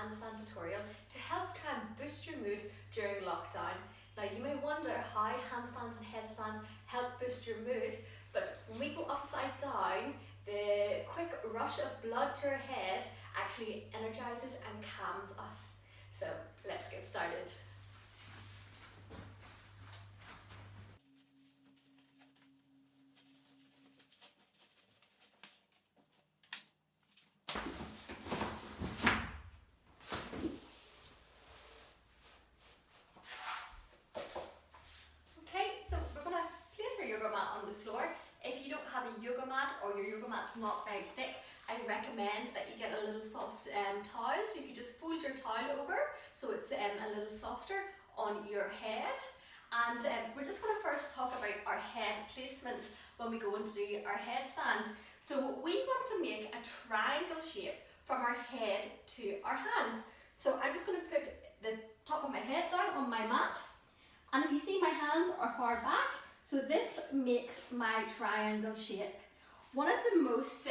handstand tutorial to help try and boost your mood during lockdown. Now you may wonder how handstands and headstands help boost your mood, but when we go upside down, the quick rush of blood to our head actually energizes and calms us. So let's get started. If you don't have a yoga mat or your yoga mat's not very thick, I recommend that you get a little soft towel. So you can just fold your towel over so it's a little softer on your head. And we're just going to first talk about our head placement when we go into our headstand. So we want to make a triangle shape from our head to our hands. So I'm just going to put the top of my head down on my mat. And if you see, my hands are far back. So this makes my triangle shape. One of the most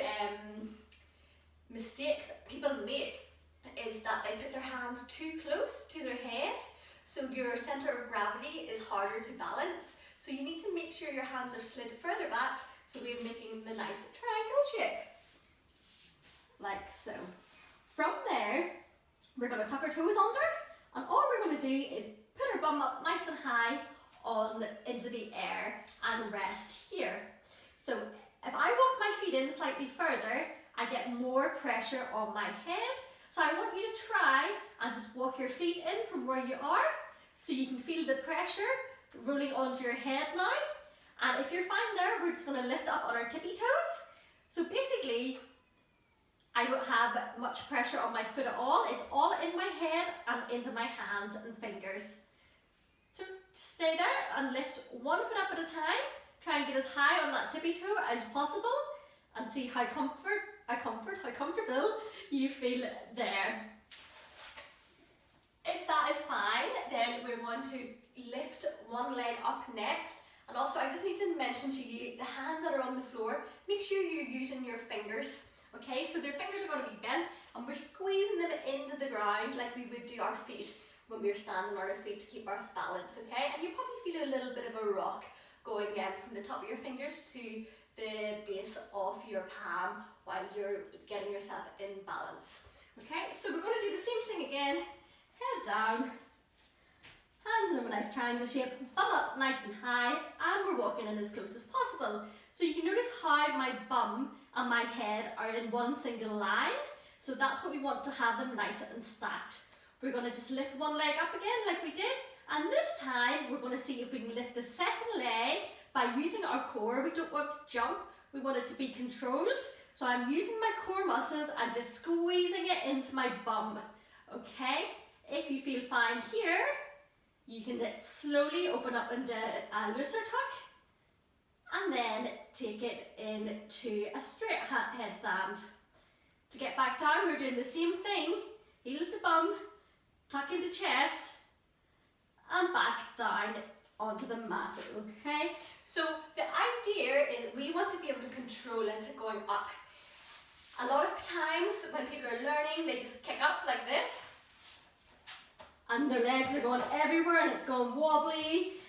mistakes that people make is that they put their hands too close to their head, so your center of gravity is harder to balance. So you need to make sure your hands are slid further back, so we're making the nice triangle shape, like so. From there, we're going to tuck our toes under, and all we're going to do is put our bum up nice and high on into the air and rest here. So if I walk my feet in slightly further, I get more pressure on my head. So I want you to try and just walk your feet in from where you are, so you can feel the pressure rolling onto your head now. And if you're fine there, we're just going to lift up on our tippy toes. So basically, I don't have much pressure on my foot at all. It's all in my head and into my hands and fingers. So stay there and lift one foot up at a time. Try and get as high on that tippy toe as possible and see how comfortable you feel there. If that is fine, then we're going to lift one leg up next. And also, I just need to mention to you, the hands that are on the floor, make sure you're using your fingers. Okay, so their fingers are going to be bent and we're squeezing them into the ground like we would do our feet when we're standing on our feet to keep us balanced, okay? And you probably feel a little bit of a rock going from the top of your fingers to the base of your palm while you're getting yourself in balance. Okay, so we're going to do the same thing again. Head down, hands in a nice triangle shape, bum up nice and high, and we're walking in as close as possible. So you can notice how my bum and my head are in one single line. So that's what we want to have them nice and stacked. We're going to just lift one leg up again like we did, and this time we're going to see if we can lift the second leg by using our core. We don't want to jump, we want it to be controlled. So I'm using my core muscles and just squeezing it into my bum, okay? If you feel fine here, you can slowly open up into a looser tuck and then take it into a straight headstand. To get back down, we're doing the same thing, heels to bum, tuck into chest, and back down onto the mat, okay? So the idea is we want to be able to control it going up. A lot of times when people are learning, they just kick up like this, and their legs are going everywhere and it's going wobbly.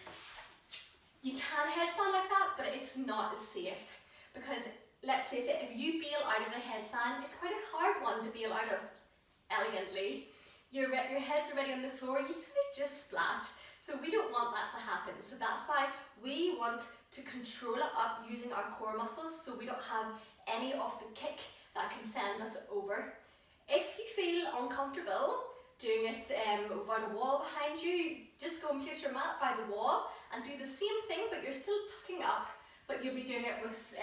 You can headstand like that, but it's not as safe, because let's face it, if you bail out of the headstand, it's quite a hard one to bail out of elegantly. Your head's already on the floor, you kind of just splat. So we don't want that to happen. So that's why we want to control it up using our core muscles, so we don't have any of the kick that can send us over. If you feel uncomfortable doing it without a wall behind you, just go and place your mat by the wall and do the same thing, but you're still tucking up, but you'll be doing it with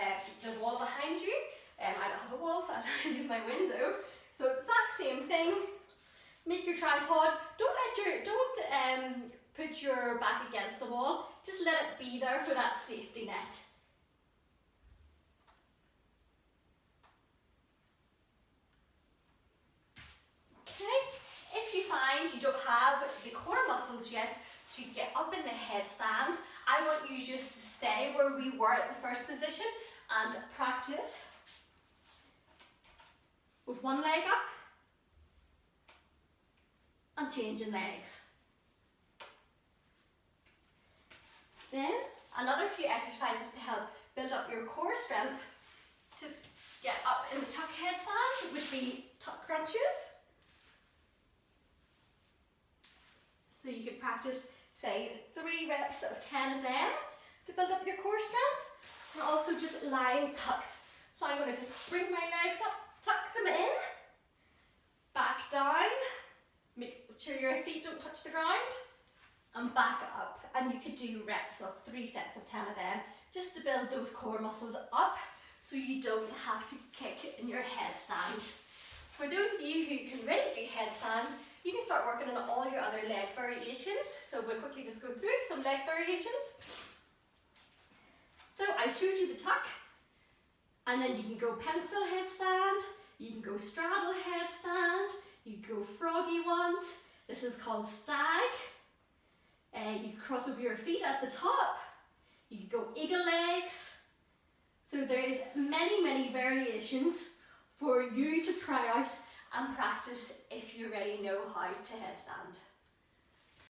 the wall behind you. I don't have a wall, so I'll use my window. So exact same thing. Make your tripod. Don't put your back against the wall. Just let it be there for that safety net. Okay. If you find you don't have the core muscles yet to get up in the headstand, I want you just to stay where we were at the first position and practice with one leg up and changing legs. Then another few exercises to help build up your core strength to get up in the tuck headstand would be tuck crunches. So you could practice, say, 3 reps of 10 of them to build up your core strength, and also just lying tucks. So I'm going to just bring my legs up, tuck them in, back down, make sure your feet don't touch the ground, and back up. And you could do reps of 3 sets of 10 of them, just to build those core muscles up so you don't have to kick in your headstand. For those of you who can really do headstands, you can start working on all your other leg variations. So we'll quickly just go through some leg variations. So I showed you the tuck, and then you can go pencil headstand, you can go straddle headstand, you can go froggy ones. This is called stag. You can cross over your feet at the top. You can go eagle legs. So there is many variations for you to try out and practice if you already know how to headstand.